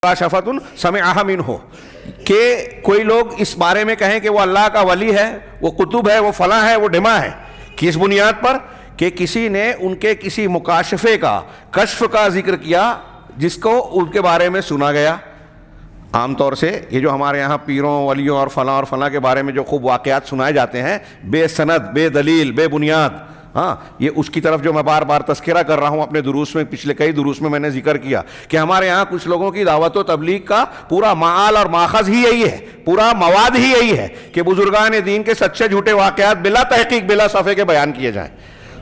مکاشفتن سمعها منہ، کہ کوئی لوگ اس بارے میں کہیں کہ وہ اللہ کا ولی ہے، وہ قطب ہے، وہ فلاں ہے، وہ ڈھما ہے، کس بنیاد پر؟ کہ کسی نے ان کے کسی مکاشفے کا، کشف کا ذکر کیا جس کو ان کے بارے میں سنا گیا۔ عام طور سے یہ جو ہمارے یہاں پیروں ولیوں اور فلاں کے بارے میں جو خوب واقعات سنائے جاتے ہیں بے سند، بے دلیل، بے بنیاد، ہاں، یہ اس کی طرف جو میں بار بار تذکرہ کر رہا ہوں اپنے دروس میں، پچھلے کئی دروس میں نے ذکر کیا کہ ہمارے یہاں کچھ لوگوں کی دعوت و تبلیغ کا پورا معال اور ماخذ ہی یہی ہے، پورا مواد ہی یہی ہے کہ بزرگان دین کے سچے جھوٹے واقعات بلا تحقیق، بلا صفحے کے بیان کیے جائیں۔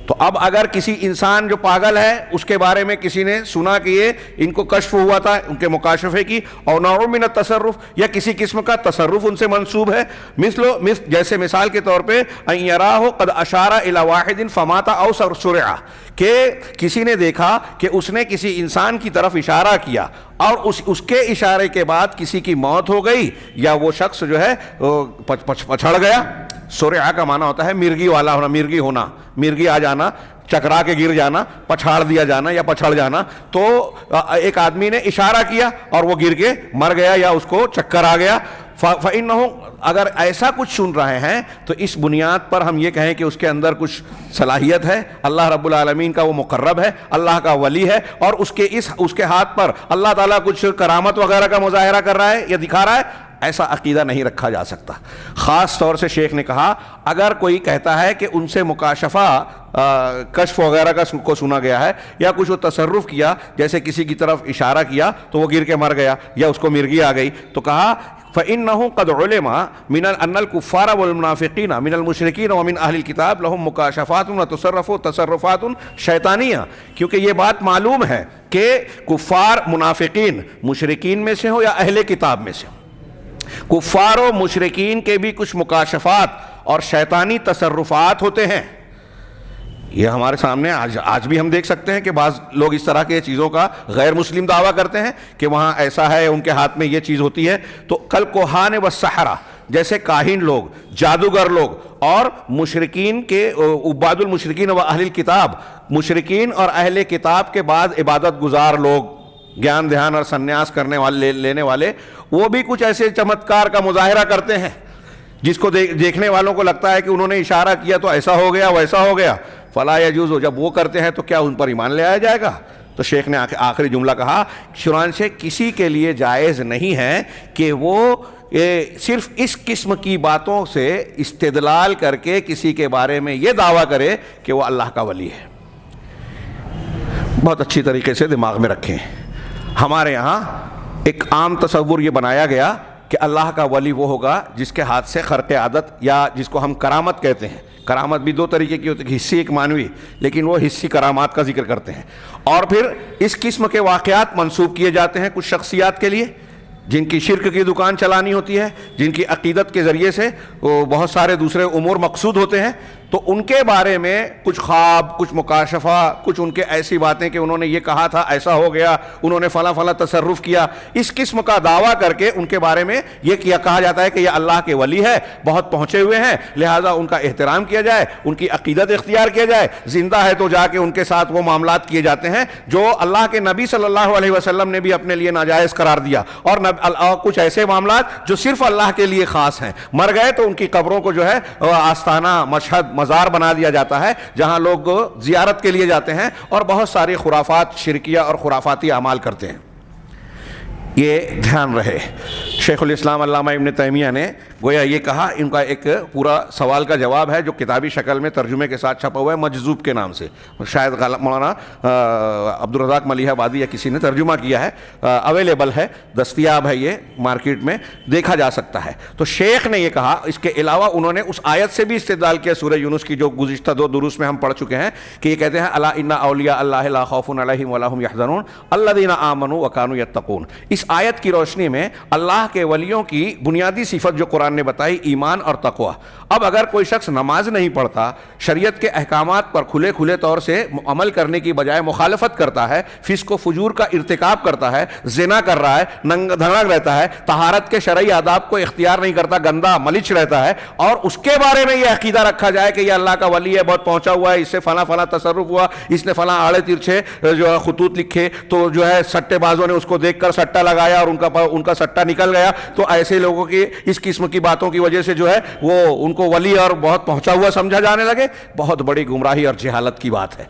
تو اب اگر کسی انسان جو پاگل ہے اس کے بارے میں کسی نے سنا کہ یہ ان کو کشف ہوا تھا، ان کے مکاشفے کی، اور نوع من التصرف، یا کسی قسم کا تصرف ان سے منسوب ہے، جیسے مثال کے طور پہ ان یراہ قد اشار الی واحد فمات او سرع، کہ کسی نے دیکھا کہ اس نے کسی انسان کی طرف اشارہ کیا اور اس کے اشارے کے بعد کسی کی موت ہو گئی یا وہ شخص جو ہے پچھڑ گیا۔ سرعہ کا معنی ہوتا ہے مرگی والا ہونا، مرگی ہونا، مرگی آ جانا، چکرا کے گر جانا، پچھاڑ دیا جانا یا پچھڑ جانا۔ تو ایک آدمی نے اشارہ کیا اور وہ گر کے مر گیا یا اس کو چکر آ گیا، فَإِنَّهُ، اگر ایسا کچھ سن رہے ہیں تو اس بنیاد پر ہم یہ کہیں کہ اس کے اندر کچھ صلاحیت ہے، اللہ رب العالمین کا وہ مقرب ہے، اللہ کا ولی ہے، اور اس کے ہاتھ پر اللہ تعالیٰ کچھ کرامت وغیرہ کا مظاہرہ کر رہا ہے یا دکھا رہا ہے، ایسا عقیدہ نہیں رکھا جا سکتا۔ خاص طور سے شیخ نے کہا اگر کوئی کہتا ہے کہ ان سے مکاشفہ، کشف وغیرہ کو سنا گیا ہے یا کچھ وہ تصرف کیا، جیسے کسی کی طرف اشارہ کیا تو وہ گر کے مر گیا یا اس کو مرگی آ گئی، تو کہا فَإِنَّهُ قَدْ عُلِمَ مِنَ أَنَّ الْكُفَّارَ وَالْمُنَافِقِينَ مِنَ الْمُشْرِكِينَ وَمِنْ أَهْلِ الْكِتَابِ لَهُمْ مُكَاشَفَاتٌ وَتَصَرُّفَاتٌ شیطانیہ، کیونکہ یہ بات معلوم ہے کہ کفار، منافقین مشرکین میں سے ہو یا اہل کتاب میں سے ہو، کفار و مشرکین کے بھی کچھ مکاشفات اور شیطانی تصرفات ہوتے ہیں۔ یہ ہمارے سامنے آج بھی ہم دیکھ سکتے ہیں کہ بعض لوگ اس طرح کے چیزوں کا غیر مسلم دعویٰ کرتے ہیں کہ وہاں ایسا ہے، ان کے ہاتھ میں یہ چیز ہوتی ہے۔ تو کل کوہان والسحرہ، جیسے کاہن لوگ، جادوگر لوگ، اور مشرکین کے عباد المشرکین و اہل الکتاب، مشرکین اور اہل کتاب کے بعد عبادت گزار لوگ، گیان دھیان اور سنیاس کرنے والے، لینے والے، وہ بھی کچھ ایسے چمتکار کا مظاہرہ کرتے ہیں جس کو دیکھنے والوں کو لگتا ہے کہ انہوں نے اشارہ کیا تو ایسا ہو گیا، ویسا ہو گیا، فلا یجوز۔ جب وہ کرتے ہیں تو کیا ان پر ایمان لے آیا جائے گا؟ تو شیخ نے آخری جملہ کہا، چنانچہ کسی کے لیے جائز نہیں ہے کہ وہ صرف اس قسم کی باتوں سے استدلال کر کے کسی کے بارے میں یہ دعویٰ کرے کہ وہ اللہ کا ولی ہے۔ بہت اچھی طریقے سے دماغ میں رکھیں، ہمارے یہاں ایک عام تصور یہ بنایا گیا کہ اللہ کا ولی وہ ہوگا جس کے ہاتھ سے خرق عادت، یا جس کو ہم کرامت کہتے ہیں، کرامت بھی دو طریقے کی ہوتی ہے، حصی ایک معنوی، لیکن وہ حصی کرامات کا ذکر کرتے ہیں، اور پھر اس قسم کے واقعات منسوب کیے جاتے ہیں کچھ شخصیات کے لیے جن کی شرک کی دکان چلانی ہوتی ہے، جن کی عقیدت کے ذریعے سے بہت سارے دوسرے امور مقصود ہوتے ہیں، تو ان کے بارے میں کچھ خواب، کچھ مکاشفہ، کچھ ان کے ایسی باتیں کہ انہوں نے یہ کہا تھا، ایسا ہو گیا، انہوں نے فلاں فلاں تصرف کیا، اس قسم کا دعویٰ کر کے ان کے بارے میں یہ کہا جاتا ہے کہ یہ اللہ کے ولی ہے، بہت پہنچے ہوئے ہیں، لہٰذا ان کا احترام کیا جائے، ان کی عقیدت اختیار کیا جائے، زندہ ہے تو جا کے ان کے ساتھ وہ معاملات کیے جاتے ہیں جو اللہ کے نبی صلی اللہ علیہ وسلم نے بھی اپنے لیے ناجائز قرار دیا، اور کچھ ایسے معاملات جو صرف اللہ کے لیے خاص ہیں۔ مر گئے تو ان کی قبروں کو جو ہے آستانہ، مشہد، مزار بنا دیا جاتا ہے جہاں لوگ زیارت کے لیے جاتے ہیں اور بہت ساری خرافات، شرکیہ اور خرافاتی اعمال کرتے ہیں۔ یہ دھیان رہے۔ شیخ الاسلام علامہ ابن تیمیہ نے گویا یہ کہا، ان کا ایک پورا سوال کا جواب ہے جو کتابی شکل میں ترجمے کے ساتھ چھپا ہوا ہے، مجذوب کے نام سے، شاید مولانا عبدالرزاق ملیح آبادی یا کسی نے ترجمہ کیا ہے، اویلیبل ہے، دستیاب ہے، یہ مارکیٹ میں دیکھا جا سکتا ہے۔ تو شیخ نے یہ کہا، اس کے علاوہ انہوں نے اس آیت سے بھی استدلال کیا سورہ یونس کی جو گزشتہ دو دروس میں ہم پڑھ چکے ہیں، کہ یہ کہتے ہیں الا ان اولیاء اللہ لا خوف علیہم ولا هم يحزنون الذین آمنوا وکانوا یتقون۔ اس آیت کی روشنی میں اللہ کے کے ولیوں کی بنیادی صفت جو قرآن نے بتائی ایمان اور تقوی. اب اگر کوئی شخص نماز نہیں پڑھتا, شریعت کے احکامات پر کھلے کھلے طور سے عمل کرنے کی بجائے مخالفت کرتا ہے, فسق و فجور کا ارتکاب کرتا ہے, زنا کر رہا ہے, ننگا دھڑک رہتا ہے, طہارت کے شرعی آداب کو اختیار نہیں کرتا, گندا ملچ رہتا ہے, اور اس کے بارے میں یہ عقیدہ رکھا جائے کہ یہ اللہ کا ولی ہے, بہت پہنچا ہوا ہے, اس سے فلاں فلاں تصرف ہوا, اس نے فلاں آڑے ترچھے جو ہے خطوط لکھے, تو جو ہے سٹے بازوں نے اس کو دیکھ کر سٹا لگایا اور ان کا سٹا نکل گیا, تو ایسے لوگوں کی اس قسم کی باتوں کی وجہ سے جو ہے وہ ان کو ولی اور بہت پہنچا ہوا سمجھا جانے لگے, بہت بڑی گمراہی اور جہالت کی بات ہے.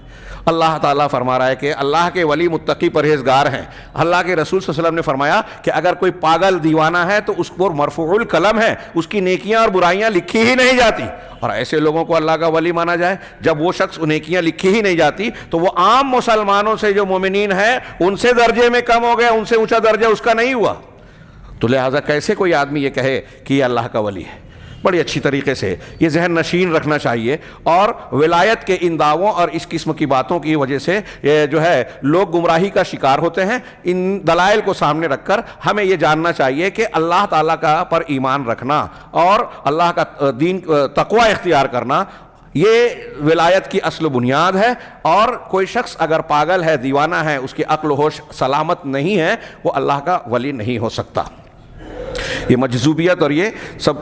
اللہ تعالیٰ فرما رہا ہے کہ اللہ کے ولی متقی پرہیزگار ہیں. اللہ کے رسول صلی اللہ علیہ وسلم نے فرمایا کہ اگر کوئی پاگل دیوانہ ہے تو اس پر مرفوع القلم ہے, اس کی نیکیاں اور برائیاں لکھی ہی نہیں جاتی. اور ایسے لوگوں کو اللہ کا ولی مانا جائے جب وہ شخص نیکیاں لکھی ہی نہیں جاتی, تو وہ عام مسلمانوں سے جو مومنین ہیں ان سے درجے میں کم ہو گیا, ان سے اونچا درجہ اس کا نہیں ہوا. تو لہٰذا کیسے کوئی آدمی یہ کہے کہ یہ اللہ کا ولی ہے؟ بڑی اچھی طریقے سے یہ ذہن نشین رکھنا چاہیے. اور ولایت کے ان دعووں اور اس قسم کی باتوں کی وجہ سے یہ جو ہے لوگ گمراہی کا شکار ہوتے ہیں. ان دلائل کو سامنے رکھ کر ہمیں یہ جاننا چاہیے کہ اللہ تعالیٰ کا پر ایمان رکھنا اور اللہ کا دین تقوی اختیار کرنا یہ ولایت کی اصل و بنیاد ہے. اور کوئی شخص اگر پاگل ہے, دیوانہ ہے, اس کی عقل و ہوش سلامت نہیں ہے, وہ اللہ کا ولی نہیں ہو سکتا. یہ مجذوبیت اور یہ سب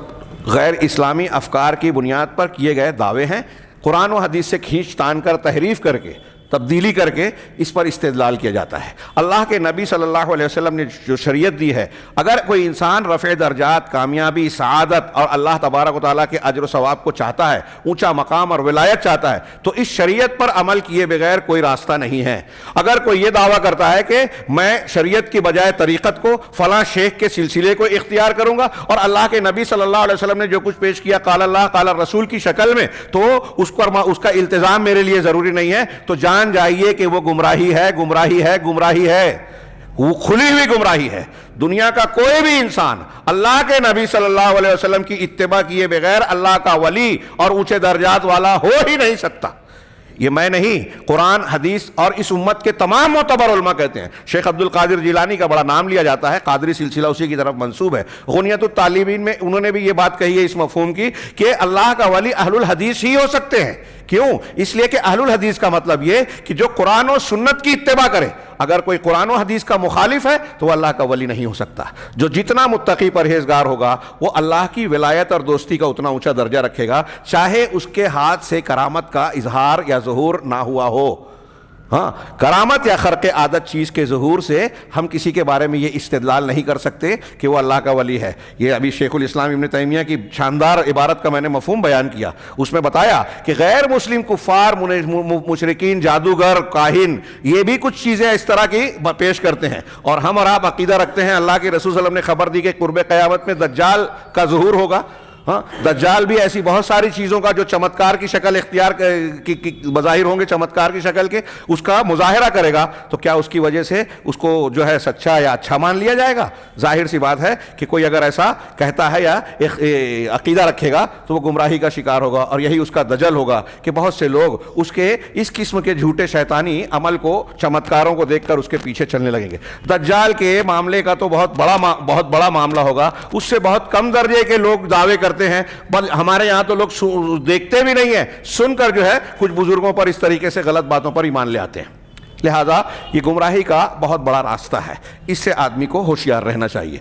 غیر اسلامی افکار کی بنیاد پر کیے گئے دعوے ہیں. قرآن و حدیث سے کھینچ تان کر, تحریف کر کے, تبدیلی کر کے اس پر استدلال کیا جاتا ہے. اللہ کے نبی صلی اللہ علیہ وسلم نے جو شریعت دی ہے, اگر کوئی انسان رفع درجات, کامیابی, سعادت اور اللہ تبارک و تعالیٰ کے اجر و ثواب کو چاہتا ہے, اونچا مقام اور ولایت چاہتا ہے, تو اس شریعت پر عمل کیے بغیر کوئی راستہ نہیں ہے. اگر کوئی یہ دعویٰ کرتا ہے کہ میں شریعت کی بجائے طریقت کو, فلاں شیخ کے سلسلے کو اختیار کروں گا, اور اللہ کے نبی صلی اللہ علیہ وسلم نے جو کچھ پیش کیا قال اللہ قال رسول کی شکل میں, تو اس کا التزام میرے لیے ضروری نہیں ہے, تو جان جائیے کہ وہ گمراہی ہے, گمراہی ہے, گمراہی ہے, وہ کھلی ہوئی گمراہی ہے. دنیا کا کوئی بھی انسان اللہ کے نبی صلی اللہ علیہ وسلم کی اتباع کیے بغیر اللہ کا ولی اور اونچے درجات والا ہو ہی نہیں سکتا. یہ میں نہیں, قرآن, حدیث اور اس امت کے تمام معتبر علماء کہتے ہیں. شیخ عبد القادر جیلانی کا بڑا نام لیا جاتا ہے, قادری سلسلہ اسی کی طرف منسوب ہے. غنیت الطالبین میں انہوں نے بھی یہ بات کہی ہے اس مفہوم کی کہ اللہ کا ولی اہل الحدیث ہی ہو سکتے ہیں. کیوں؟ اس لیے کہ اہل الحدیث کا مطلب یہ کہ جو قرآن و سنت کی اتباع کرے. اگر کوئی قرآن و حدیث کا مخالف ہے تو وہ اللہ کا ولی نہیں ہو سکتا. جو جتنا متقی پرہیزگار ہوگا وہ اللہ کی ولایت اور دوستی کا اتنا اونچا درجہ رکھے گا, چاہے اس کے ہاتھ سے کرامت کا اظہار یا ظہور نہ ہوا ہو. ہاں, کرامت یا خرق عادت چیز کے ظہور سے ہم کسی کے بارے میں یہ استدلال نہیں کر سکتے کہ وہ اللہ کا ولی ہے. یہ ابھی شیخ الاسلام ابن تیمیہ کی شاندار عبارت کا میں نے مفہوم بیان کیا. اس میں بتایا کہ غیر مسلم کفار, مشرکین, جادوگر, کاہن, یہ بھی کچھ چیزیں اس طرح کی پیش کرتے ہیں, اور ہم اور آپ عقیدہ رکھتے ہیں اللہ کے رسول صلی اللہ علیہ وسلم نے خبر دی کہ قرب قیامت میں دجال کا ظہور ہوگا. ہاں, دجال بھی ایسی بہت ساری چیزوں کا جو چمتکار کی شکل اختیار کی بظاہر ہوں گے, چمتکار کی شکل کے, اس کا مظاہرہ کرے گا. تو کیا اس کی وجہ سے اس کو جو ہے سچا یا اچھا مان لیا جائے گا؟ ظاہر سی بات ہے کہ کوئی اگر ایسا کہتا ہے یا عقیدہ رکھے گا تو وہ گمراہی کا شکار ہوگا, اور یہی اس کا دجل ہوگا کہ بہت سے لوگ اس کے اس قسم کے جھوٹے شیطانی عمل کو, چمتکاروں کو دیکھ کر اس کے پیچھے چلنے لگیں گے. دجال کے معاملے کا تو بہت بڑا معاملہ ہوگا, اس سے بہت کم درجے کے لوگ دعوے کرتے ہیں. بل ہمارے یہاں تو لوگ دیکھتے بھی نہیں ہیں, سن کر جو ہے کچھ بزرگوں پر اس طریقے سے غلط باتوں پر ایمان لے آتے ہیں. لہذا یہ گمراہی کا بہت بڑا راستہ ہے, اس سے آدمی کو ہوشیار رہنا چاہیے.